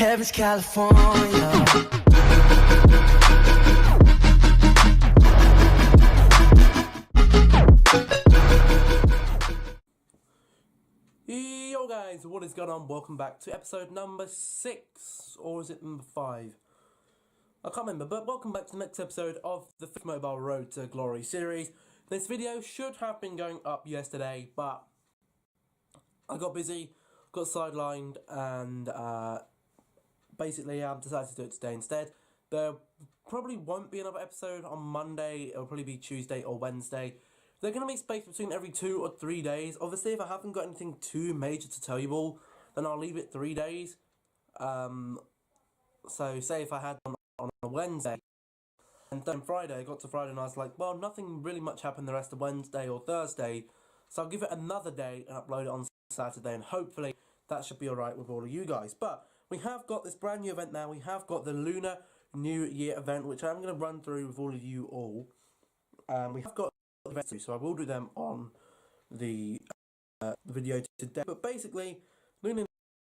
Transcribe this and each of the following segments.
Heaven's California. Yo guys, what is going on? Welcome back to episode number 6, or is it number 5? I can't remember, but welcome back to the next episode of the FIFA Mobile Road to Glory series. This video should have been going up yesterday, but I got busy, got sidelined, and basically I've decided to do it today instead. There probably won't be another episode on Monday. It'll probably be Tuesday or Wednesday. They're going to be spaced between every 2 or 3 days. Obviously, if I haven't got anything too major to tell you all, then I'll leave it 3 days. So say if I had one on a Wednesday, and then Friday, I got to Friday and I was like, well, nothing really much happened the rest of Wednesday or Thursday, so I'll give it another day and upload it on Saturday, and hopefully that should be alright with all of you guys. But we have got this brand new event now. We have got the Lunar New Year event, which I'm going to run through with all of you all. We have got events, so I will do them on the video today. But basically, Lunar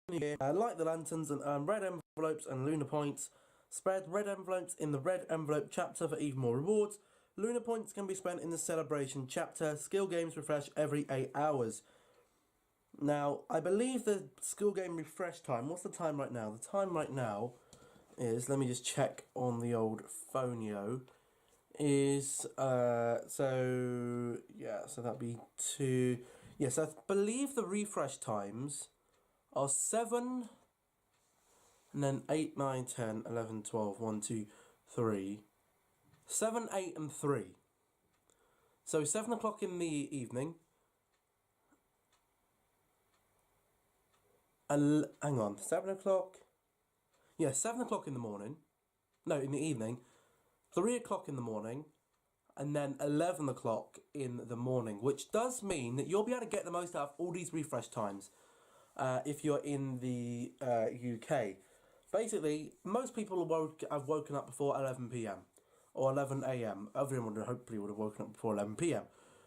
New Year, light the lanterns and earn red envelopes and lunar points. Spread red envelopes in the red envelope chapter for even more rewards. Lunar points can be spent in the celebration chapter. Skill games refresh every 8 hours. Now, I believe the skill game refresh time, what's the time right now? The time right now is, let me just check on the old phoneo, is, so that'd be 2, yes, I believe the refresh times are 7, and then 8, 9, 10, 11, 12, 1, 2, 3, 7, 8, and 3. So 7 o'clock in the evening, hang on, 7 o'clock, yeah, 7 o'clock in the morning, no, in the evening, 3 o'clock in the morning, and then 11 o'clock in the morning, which does mean that you'll be able to get the most out of all these refresh times if you're in the UK. Basically, most people have woken up before 11 PM or 11 AM. Everyone hopefully would have woken up before 11 PM.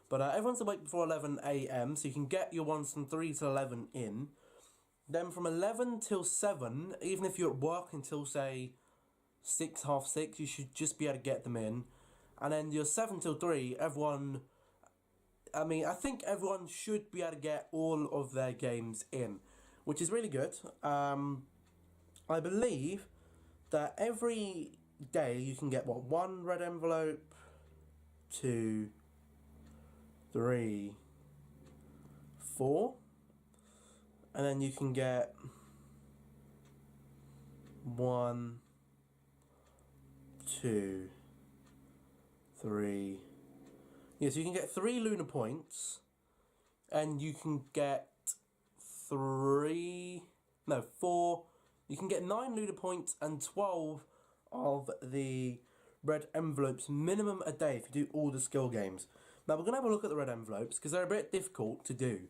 But everyone's awake before 11 AM, so you can get your ones from 3 to 11 in. Then from 11 till 7, even if you're at work until, say, 6, half 6, you should just be able to get them in. And then your 7 till 3, everyone, I think everyone should be able to get all of their games in, which is really good. I believe that every day you can get, 1 red envelope, 2, 3, 4, and then you can get 1, 2, 3. Yeah, so you can get 3 lunar points, and you can get 4. You can get 9 lunar points and 12 of the red envelopes minimum a day if you do all the skill games. Now we're going to have a look at the red envelopes because they're a bit difficult to do.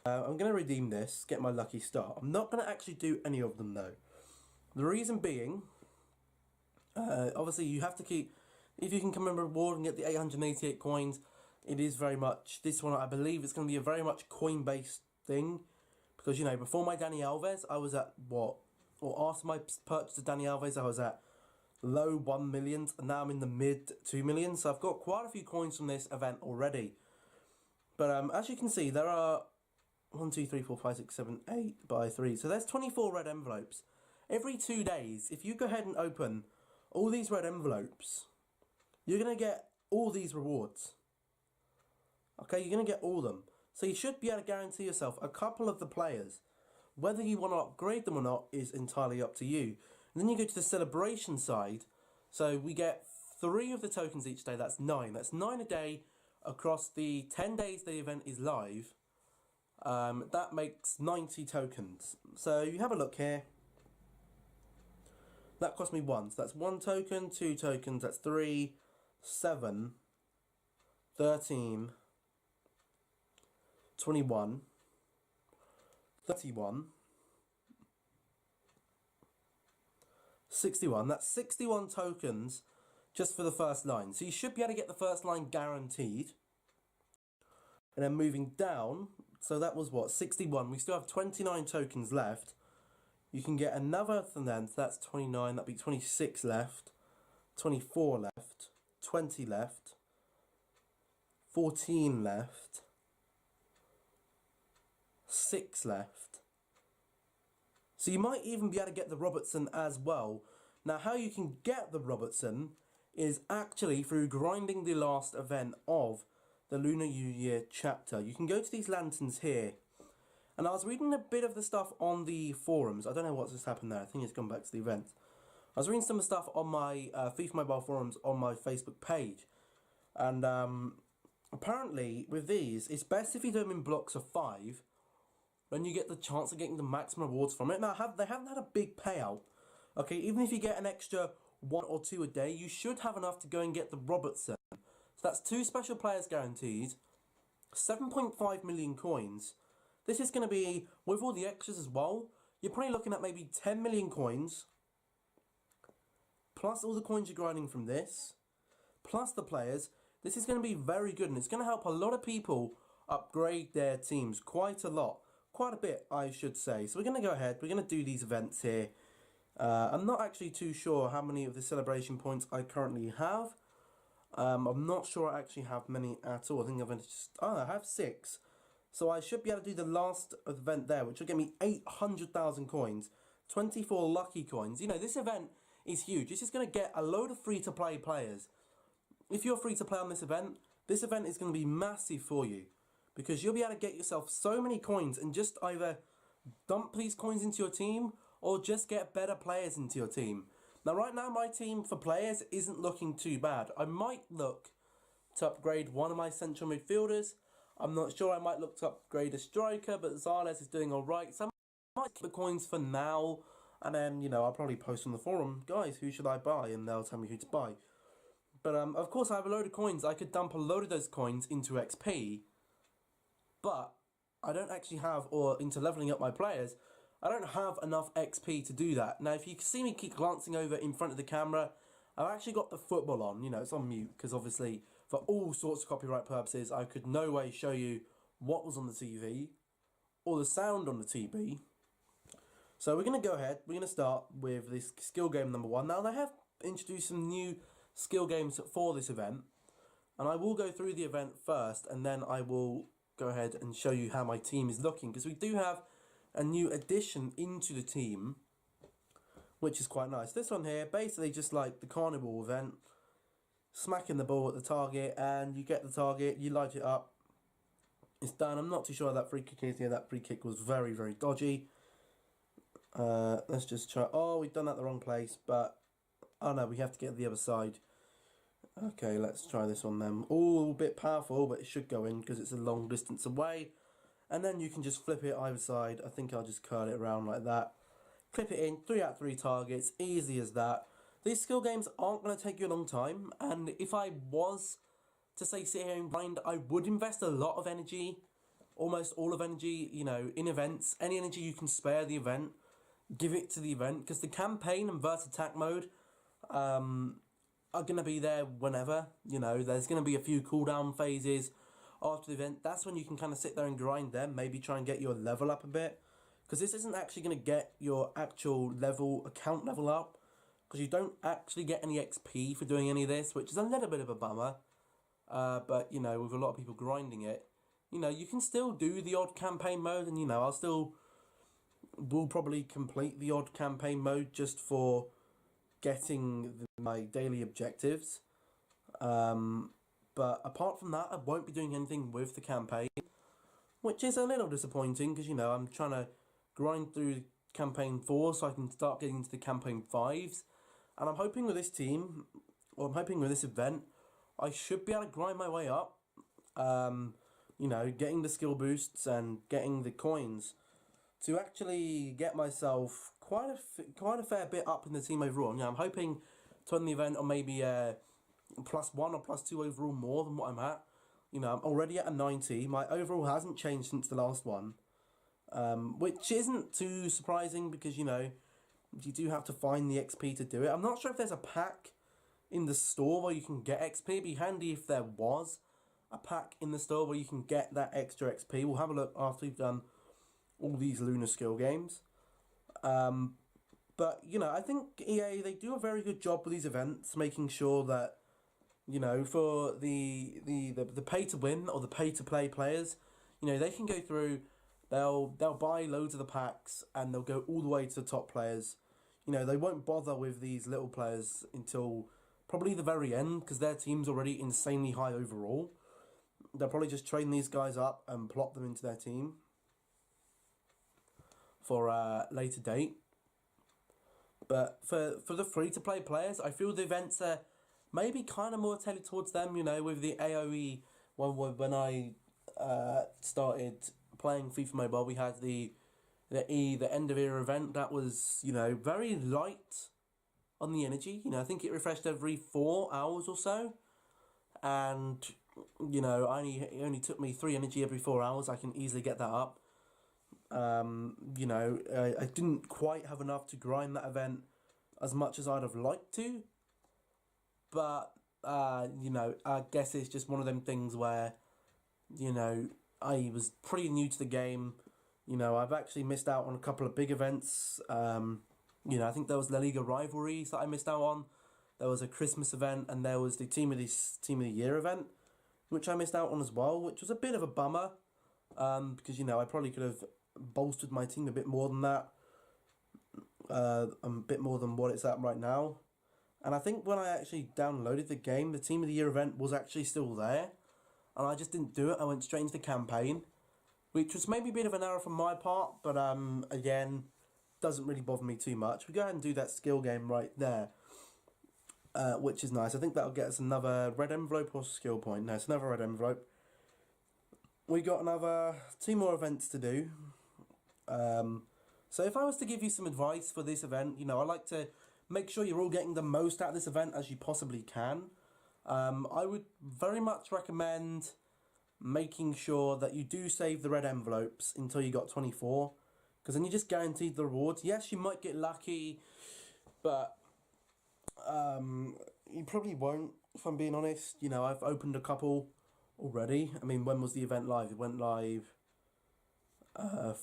I'm going to redeem this, get my lucky star. I'm not going to actually do any of them though. The reason being, obviously you have to keep, if you can come in reward and get the 888 coins, it is very much, this one I believe it's going to be a very much coin based thing. Because, you know, before my Dani Alves, I was at after my purchase of Dani Alves, I was at low 1 millions, and now I'm in the mid 2 millions. So I've got quite a few coins from this event already. But as you can see, there are 1, 2, 3, 4, 5, 6, 7, 8 by 3. So there's 24 red envelopes. Every 2 days, if you go ahead and open all these red envelopes, you're going to get all these rewards. Okay, you're going to get all of them. So you should be able to guarantee yourself a couple of the players. Whether you want to upgrade them or not is entirely up to you. And then you go to the celebration side. So we get 3 of the tokens each day. That's 9. That's 9 a day across the 10 days the event is live. That makes 90 tokens. So you have a look here. That cost me 1. So that's 1 token, 2 tokens. That's 3, 7, 13, 21, 31, 61. That's 61 tokens just for the first line. So you should be able to get the first line guaranteed. And then moving down, so that was what, 61. We still have 29 tokens left. You can get another then, so that's 29, that'd be 26 left, 24 left, 20 left, 14 left, 6 left. So you might even be able to get the Robertson as well. Now how you can get the Robertson is actually through grinding the last event of the Lunar New Year chapter. You can go to these lanterns here. And I was reading a bit of the stuff on the forums. I don't know what's just happened there. I think it's gone back to the event. I was reading some of the stuff on my FIFA Mobile forums on my Facebook page. And apparently with these, it's best if you do them in blocks of 5. Then you get the chance of getting the maximum rewards from it. Now they haven't had a big payout. Okay, even if you get an extra 1 or 2 a day, you should have enough to go and get the Robertson. So that's 2 special players guaranteed, 7.5 million coins. This is going to be, with all the extras as well, you're probably looking at maybe 10 million coins, plus all the coins you're grinding from this, plus the players. This is going to be very good, and it's going to help a lot of people upgrade their teams quite a lot. Quite a bit, I should say. So we're going to go ahead, we're going to do these events here. I'm not actually too sure how many of the celebration points I currently have. I'm not sure I actually have many at all. I think I have 6. So I should be able to do the last event there, which will get me 800,000 coins, 24 lucky coins. You know, this event is huge. This is going to get a load of free-to-play players. If you're free to play on this event is going to be massive for you, because you'll be able to get yourself so many coins and just either dump these coins into your team or just get better players into your team. Now right now my team for players isn't looking too bad. I might look to upgrade one of my central midfielders. I'm not sure, I might look to upgrade a striker, but Zales is doing alright. So I might keep the coins for now, and then, you know, I'll probably post on the forum, guys, who should I buy? And they'll tell me who to buy. But of course I have a load of coins. I could dump a load of those coins into XP, but I don't actually have, or into leveling up my players, I don't have enough XP to do that. Now if you see me keep glancing over in front of the camera, I've actually got the football on. You know, it's on mute, because obviously for all sorts of copyright purposes I could no way show you what was on the TV or the sound on the TV. So we're going to go ahead, we're going to start with this skill game number 1. Now they have introduced some new skill games for this event, and I will go through the event first, and then I will go ahead and show you how my team is looking, because we do have a new addition into the team, which is quite nice. This one here, basically just like the carnival event, smacking the ball at the target, and you get the target, you light it up, it's done. I'm not too sure how that free kick is here. That free kick was very, very dodgy. Let's just try. Oh, we've done that the wrong place, but oh no, we have to get the other side. Okay, let's try this one then. Oh, a bit powerful, but it should go in because it's a long distance away. And then you can just flip it either side. I think I'll just curl it around like that. Clip it in, 3 out of 3 targets, easy as that. These skill games aren't going to take you a long time, and if I was to say sit here and grind, I would invest a lot of energy, almost all of energy, you know, in events. Any energy you can spare the event, give it to the event, because the campaign and verse attack mode are going to be there whenever. You know, there's going to be a few cooldown phases after the event. That's when you can kind of sit there and grind them, maybe try and get your level up a bit, because this isn't actually going to get your actual account level up, because you don't actually get any XP for doing any of this, which is a little bit of a bummer. But, you know, with a lot of people grinding it, you know, you can still do the odd campaign mode, and, you know, will probably complete the odd campaign mode just for getting my daily objectives. But apart from that, I won't be doing anything with the campaign, which is a little disappointing, because, you know, I'm trying to grind through campaign 4 so I can start getting into the campaign 5s. And I'm hoping with this team, or I'm hoping with this event, I should be able to grind my way up, you know, getting the skill boosts and getting the coins to actually get myself quite a fair bit up in the team overall. You know, I'm hoping to win the event on maybe +1 or +2 overall more than what I'm at. You know, I'm already at a 90. My overall hasn't changed since the last one, which isn't too surprising, because, you know, you do have to find the XP to do it. I'm not sure if there's a pack in the store where you can get XP. It'd be handy if there was a pack in the store where you can get that extra XP. We'll have a look after we've done all these lunar skill games. But I think EA, they do a very good job with these events, making sure that for the pay to win or the pay to play players, they can go through. They'll buy loads of the packs and they'll go all the way to the top players. They won't bother with these little players until probably the very end because their team's already insanely high overall. They'll probably just train these guys up and plop them into their team for a later date. But for the free-to-play players, I feel the events are maybe kind of more tailored towards them, with the AoE. When I started playing FIFA Mobile, we had the end of era event that was, very light on the energy. I think it refreshed every 4 hours or so. And, it only took me 3 energy every 4 hours. I can easily get that up. I didn't quite have enough to grind that event as much as I'd have liked to. But, I guess it's just one of them things where, I was pretty new to the game. I've actually missed out on a couple of big events. I think there was La Liga Rivalries that I missed out on. There was a Christmas event, and there was the Team of the Year event, which I missed out on as well, which was a bit of a bummer. Because, I probably could have bolstered my team a bit more than that. A bit more than what it's at right now. And I think when I actually downloaded the game, the Team of the Year event was actually still there. And I just didn't do it. I went straight into the campaign, which was maybe a bit of an error from my part. But again, doesn't really bother me too much. We go ahead and do that skill game right there, which is nice. I think that'll get us another red envelope or skill point. No, it's another red envelope. We got another 2 more events to do. So if I was to give you some advice for this event, I like to make sure you're all getting the most out of this event as you possibly can. I would very much recommend making sure that you do save the red envelopes until you got 24, because then you just guaranteed the rewards. Yes, you might get lucky, but you probably won't, if I'm being honest. I've opened a couple already. I mean, when was the event live? It went live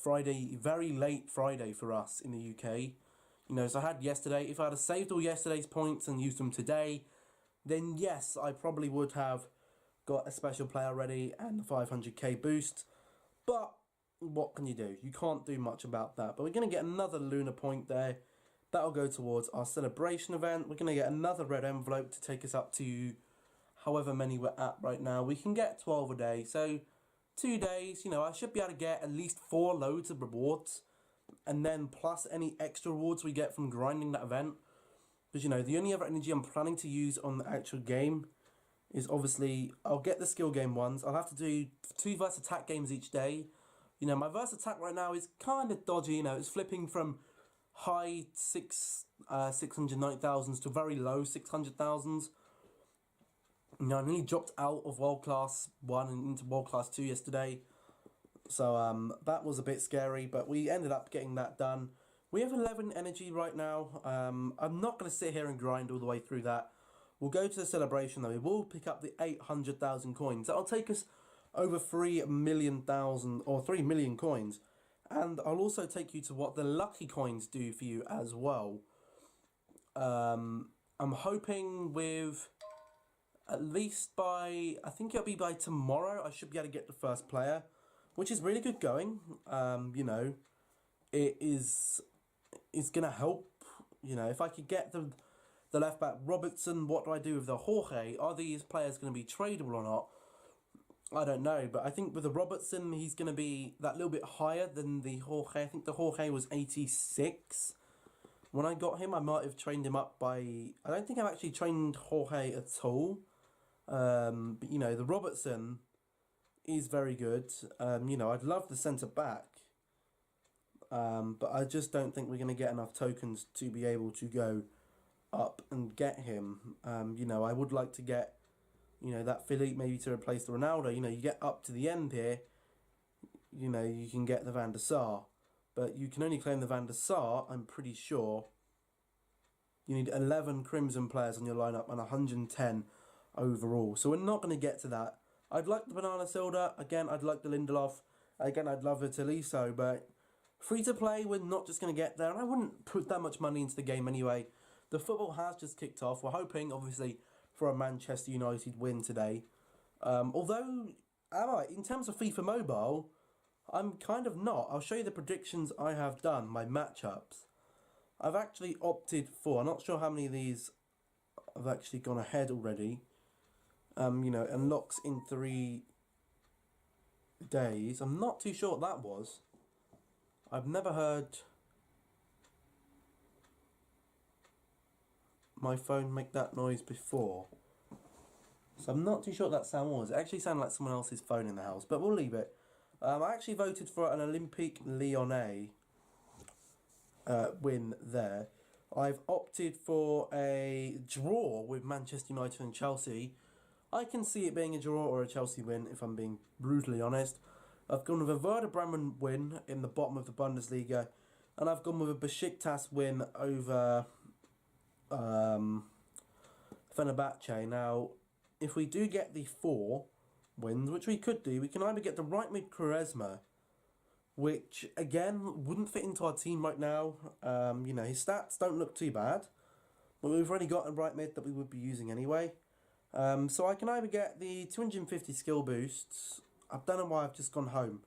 Friday, very late Friday for us in the UK. So I had yesterday. If I had saved all yesterday's points and used them today, then yes, I probably would have got a special player ready and the 500k boost. But what can you do? You can't do much about that. But we're going to get another lunar point there. That'll go towards our celebration event. We're going to get another red envelope to take us up to however many we're at right now. We can get 12 a day. So 2 days, I should be able to get at least 4 loads of rewards. And then plus any extra rewards we get from grinding that event. Because, the only other energy I'm planning to use on the actual game is obviously, I'll get the skill game ones. I'll have to do 2 verse attack games each day. My verse attack right now is kind of dodgy. It's flipping from high 690,000s to very low 600,000s. I nearly dropped out of World Class 1 and into World Class 2 yesterday. So that was a bit scary, but we ended up getting that done. We have 11 energy right now. I'm not going to sit here and grind all the way through that. We'll go to the celebration though. We will pick up the 800,000 coins. That'll take us over 3 million coins. And I'll also take you to what the lucky coins do for you as well. I'm hoping with at least by, I think it'll be by tomorrow, I should be able to get the first player, which is really good going. It is going to help. If I could get the left back Robertson, what do I do with the Jorge? Are these players going to be tradable or not? I don't know, but I think with the Robertson, he's going to be that little bit higher than the Jorge. I think the Jorge was 86. When I got him, I might have trained him up by... I don't think I've actually trained Jorge at all. But, the Robertson is very good. I'd love the centre-back. But I just don't think we're going to get enough tokens to be able to go up and get him. I would like to get... that Philippe maybe to replace the Ronaldo. You get up to the end here, you can get the Van der Sar. But you can only claim the Van der Sar, I'm pretty sure. You need 11 Crimson players on your lineup and 110 overall. So we're not going to get to that. I'd like the Banana Silda. Again, I'd like the Lindelof. Again, I'd love the Tolisso. But Free to play, we're not just going to get there, and I wouldn't put that much money into the game anyway. The football has just kicked off. We're hoping, obviously, for a Manchester United win today. Although, in terms of FIFA Mobile, I'm kind of not. I'll show you the predictions I have done, my matchups. I've actually opted for, I'm not sure how many of these I've actually gone ahead already. Unlocks in 3 days. I'm not too sure what that was. I've never heard my phone make that noise before. So I'm not too sure what that sound was. It actually sounded like someone else's phone in the house, but we'll leave it. I actually voted for an Olympique Lyonnais win there. I've opted for a draw with Manchester United and Chelsea. I can see it being a draw or a Chelsea win, if I'm being brutally honest. I've gone with a Werder Bremen win in the bottom of the Bundesliga, and I've gone with a Besiktas win over Fenerbahce. Now, if we do get the 4 wins, which we could do, we can either get the right mid Quaresma, which again wouldn't fit into our team right now. His stats don't look too bad, but we've already got a right mid that we would be using anyway. So I can either get the 250 skill boosts. I don't know why I've just gone home.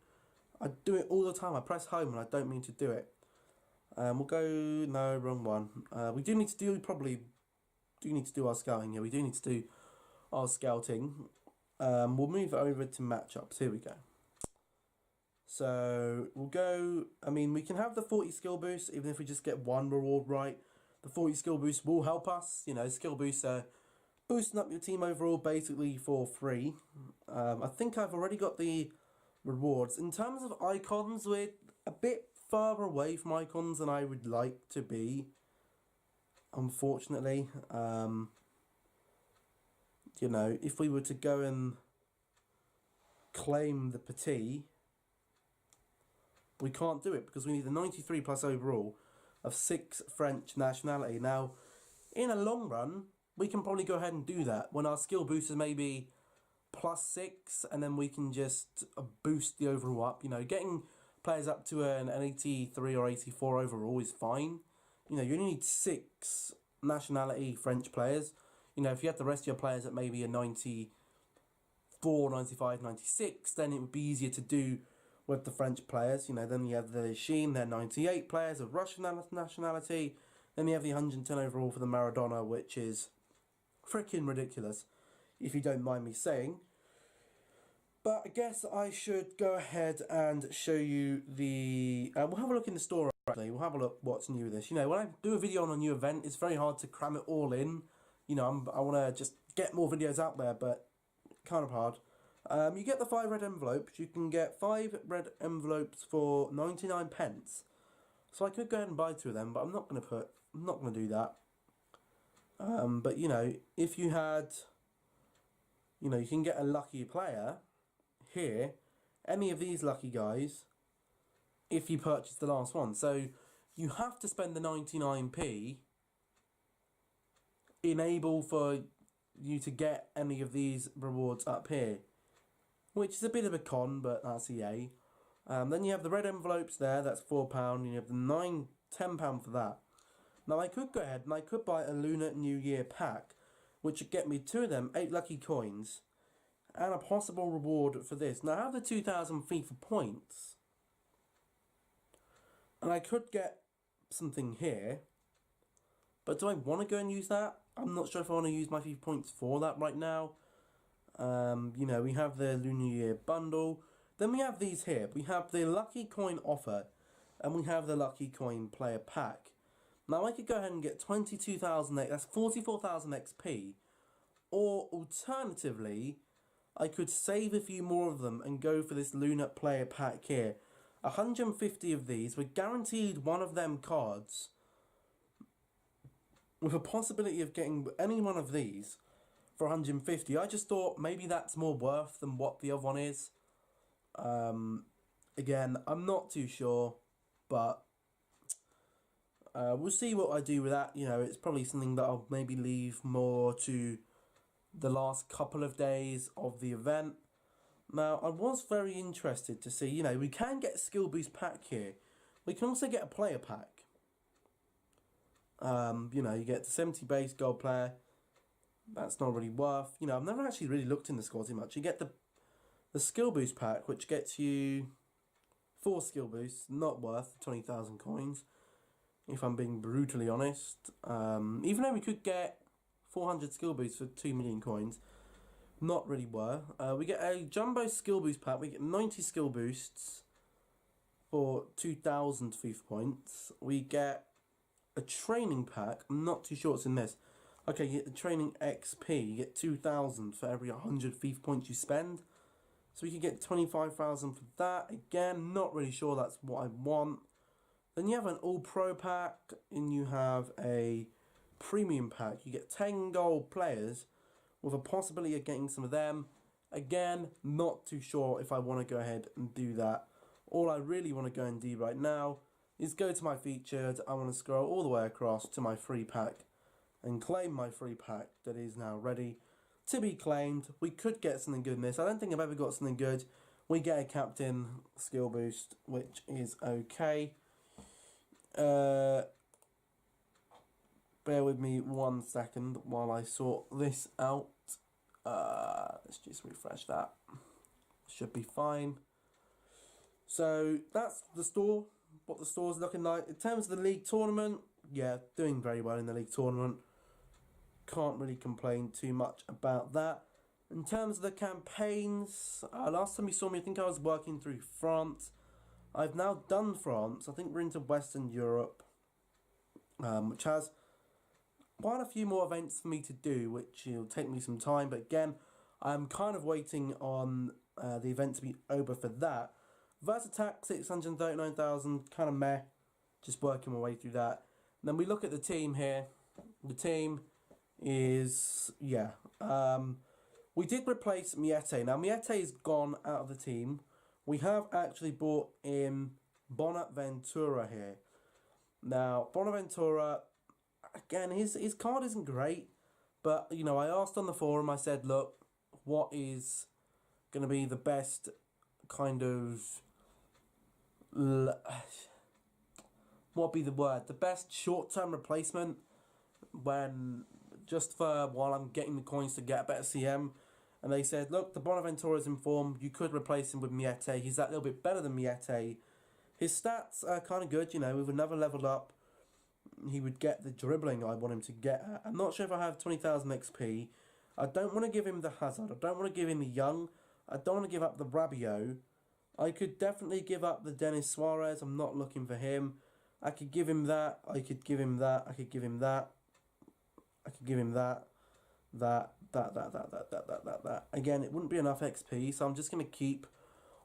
I do it all the time. I press home and I don't mean to do it. We'll go, no, wrong one. We do need to do our scouting here. We do need to do our scouting. We'll move it over to matchups. Here we go. So we'll go, we can have the 40 skill boost even if we just get 1 reward right. The 40 skill boost will help us. Skill boosts are boosting up your team overall basically for free. I think I've already got the rewards. In terms of icons, we're a bit further away from icons than I would like to be, unfortunately. If we were to go and claim the Petit, we can't do it because we need the 93 plus overall of 6 French nationality. Now, in a long run, we can probably go ahead and do that when our skill boost is maybe +6, and then we can just boost the overall up. Getting players up to an 83 or 84 overall is fine. You only need 6 nationality French players. If you had the rest of your players at maybe a 94, 95, 96, then it would be easier to do with the French players. Then you have the Sheen, they're 98 players of Russian nationality. Then you have the 110 overall for the Maradona, which is freaking ridiculous, if you don't mind me saying. But I guess I should go ahead and show you the... we'll have a look in the store, actually. We'll have a look what's new with this. When I do a video on a new event, it's very hard to cram it all in. I want to just get more videos out there, but kind of hard. You get the 5 red envelopes. You can get 5 red envelopes for 99 pence. So I could go ahead and buy 2 of them, but I'm not going to do that. But if you had, you can get a lucky player here, any of these lucky guys, if you purchase the last one. So you have to spend the 99p enable for you to get any of these rewards up here, which is a bit of a con, but that's EA. Then you have the red envelopes there, that's £4, and you have the £10 for that. Now I could go ahead and I could buy a Lunar New Year pack, which would get me 2 of them, 8 lucky coins, and a possible reward for this. Now I have the 2,000 FIFA points, and I could get something here, but do I want to go and use that? I'm not sure if I want to use my FIFA points for that right now. We have the Lunar New Year bundle. Then we have these here. We have the lucky coin offer, and we have the lucky coin player pack. Now I could go ahead and get 22,000, that's 44,000 XP, or alternatively, I could save a few more of them and go for this Lunar player pack here. 150 of these, we're guaranteed one of them cards, with a possibility of getting any one of these for 150. I just thought maybe that's more worth than what the other one is. Again, I'm not too sure, but we'll see what I do with that. It's probably something that I'll maybe leave more to the last couple of days of the event. Now, I was very interested to see, we can get a skill boost pack here, We can also get a player pack. You know, you get the 70 base gold player. That's not really worth. You know, I've never actually really looked in the squad too much. You get the skill boost pack, which gets you 4 skill boosts, not worth 20,000 coins, if I'm being brutally honest. Even though we could get 400 skill boosts for 2 million coins, not really worth. We get a jumbo skill boost pack. We get 90 skill boosts for 2,000 FIFA points. We get a training pack. I'm not too sure what's in this. Okay, you get the training XP. You get 2,000 for every 100 FIFA points you spend. So we can get 25,000 for that. Again, not really sure that's what I want. Then you have an all-pro pack, and you have a premium pack. You get 10 gold players with a possibility of getting some of them. Again, not too sure if I want to go ahead and do that. All I really want to go and do right now is go to my featured. I want to scroll all the way across to my free pack and claim my free pack that is now ready to be claimed. We could get something good in this. I don't think I've ever got something good. We get a captain skill boost, which is okay. Bear with me 1 second while I sort this out. Let's just refresh that. Should be fine. So that's the store, what the store's looking like. In terms of the league tournament, yeah, doing very well in the league tournament. Can't really complain too much about that. In terms of the campaigns, last time you saw me, I think I was working through France. I've now done France. I think we're into Western Europe, which has quite a few more events for me to do, which will take me some time. But again, I'm kind of waiting on the event to be over for that. Verse attack, 639,000, kind of meh. Just working my way through that. And then we look at the team here. The team is, yeah. We did replace Miete. Now, Miete is gone out of the team. We have actually brought in Bonaventura here. Now, Bonaventura, again, his card isn't great. But, you know, I asked on the forum, I said, look, what is going to be the best kind of... what would be the word? The best short-term replacement when... just for while I'm getting the coins to get a better CM. And they said, look, the Bonaventura is in form. You could replace him with Miete. He's that little bit better than Miete. His stats are kind of good, you know. With another level up, he would get the dribbling I want him to get at. I'm not sure if I have 20,000 XP. I don't want to give him the Hazard. I don't want to give him the Young. I don't want to give up the Rabiot. I could definitely give up the Denis Suarez. I'm not looking for him. I could give him that. I could give him that. I could give him that. I could give him that. That. Again, it wouldn't be enough XP, so I'm just going to keep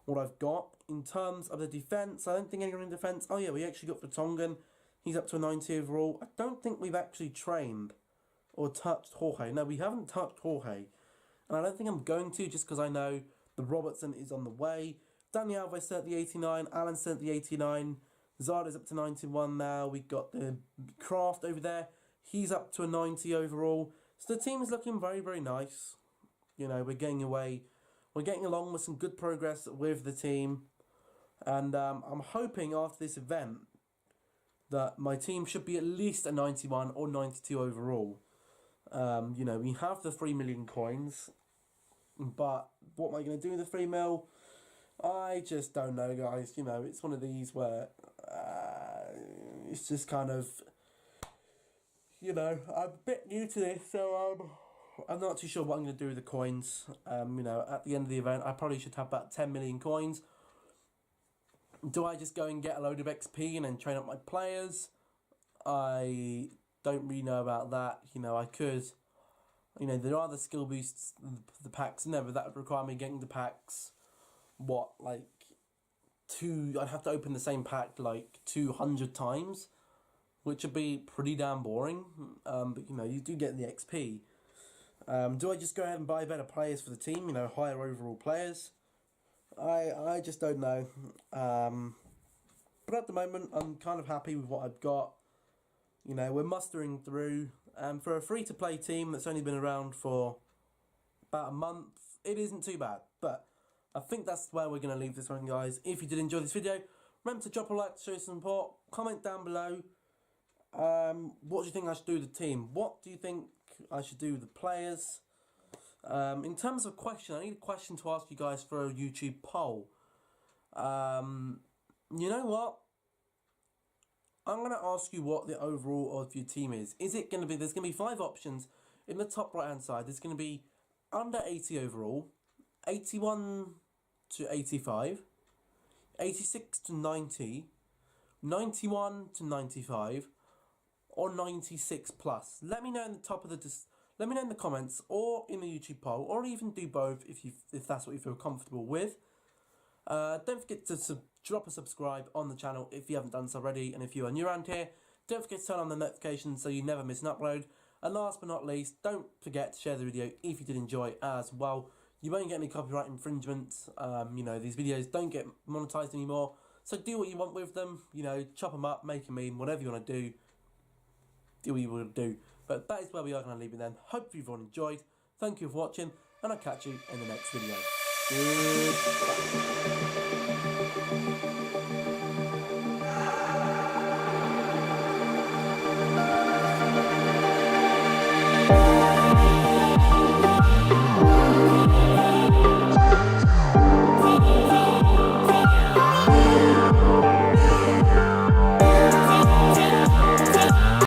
what I've got. In terms of the defence, I don't think anyone in defence... Oh, yeah, we actually got Vertonghen. He's up to a 90 overall. I don't think we've actually trained or touched Jorge. No, we haven't touched Jorge. And I don't think I'm going to, just because I know the Robertson is on the way. Dani Alves at the 89. Alan at the 89. Zada's up to 91 now. We've got the Kraft over there. He's up to a 90 overall. So the team is looking very, very nice. You know, we're getting away. We're getting along with some good progress with the team. And I'm hoping after this event that my team should be at least a 91 or 92 overall. You know, we have the 3 million coins. But what am I going to do with the 3 mil? I just don't know, guys. You know, it's one of these where it's just kind of... You know, I'm a bit new to this, so I'm not too sure what I'm going to do with the coins. You know, at the end of the event, I probably should have about 10 million coins. Do I just go and get a load of XP and then train up my players? I don't really know about that. You know, I could... You know, there are the skill boosts, the packs in there, but that would require me getting the packs, what, like, I'd have to open the same pack, like, 200 times, which would be pretty damn boring, but, you know, you do get the XP. Do I just go ahead and buy better players for the team, you know, higher overall players? I just don't know. But at the moment, I'm kind of happy with what I've got. You know, we're mustering through. For a free-to-play team that's only been around for about a month, it isn't too bad. But I think that's where we're going to leave this one, guys. If you did enjoy this video, Remember to drop a like to show some support. Comment down below. What do you think I should do with the team? What do you think I should do with the players? In terms of a question, I need a question to ask you guys for a YouTube poll. You know what? I'm going to ask you what the overall of your team is. Is it going to be, there's going to be 5 options in the top right hand side. There's going to be under 80 overall, 81 to 85, 86 to 90, 91 to 95, or 96 plus. Let me know in the top of the let me know in the comments or in the YouTube poll, or even do both if that's what you feel comfortable with. Don't forget to drop a subscribe on the channel if you haven't done so already, and if you are new around here, don't forget to turn on the notifications so you never miss an upload. And last but not least, don't forget to share the video if you did enjoy as well. You won't get any copyright infringements. You know, these videos don't get monetized anymore, so do what you want with them. You know, chop them up, make a meme, whatever you want to do. Do what you want to do. But that is where we are going to leave it then. Hope you've all enjoyed. Thank you for watching, and I'll catch you in the next video. Goodbye.